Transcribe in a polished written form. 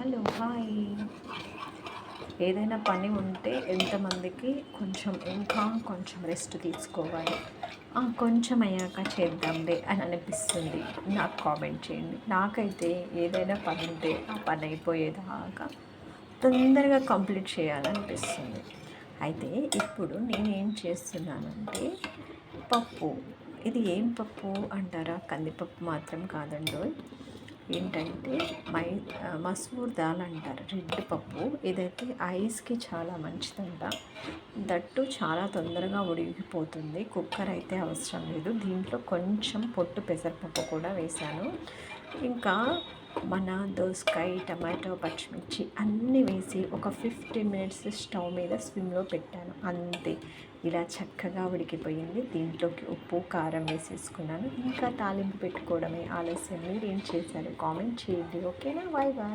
Hello hi. ఏదైనా పని ఉంటే ఎంతమందికి ఇంకా కొంచెం రెస్ట్ తీసుకోవాలి, కొంచెం అయ్యాక చేద్దాంలే అని అనిపిస్తుంది? నాకు కామెంట్ చేయండి. నాకైతే ఏదైనా పని ఉంటే ఆ పని అయిపోయేదాకా తొందరగా కంప్లీట్ చేయాలనిపిస్తుంది. అయితే ఇప్పుడు నేనేం చేస్తున్నానంటే పప్పు. ఇది ఏం పప్పు అంటారా? కందిపప్పు మాత్రం కాదండోయ్. ఏంటంటే మసూర్ దాల్ అంటారు, రెడ్ పప్పు. ఇదైతే ఐస్కి చాలా మంచిదంట. దట్టు చాలా తొందరగా ఉడికిపోతుంది. కుక్కర్ అయితే అవసరం లేదు. దీంట్లో కొంచెం పొట్టు పెసరపప్పు కూడా వేశాను. ఇంకా మన దోసకాయ, టమాటో, పచ్చిమిర్చి అన్నీ వేసి ఒక 15 మినిట్స్ స్టవ్ మీద స్విమ్లో పెట్టాను. అంతే, ఇలా చక్కగా ఉడికిపోయింది. దీంట్లోకి ఉప్పు కారం వేసేసుకున్నాను. ఇంకా తాలింపు పెట్టుకోవడమే ఆలస్యం. మీరు ఏం చేశారు? కామెంట్ చేయండి. ఓకేనా? Bye bye.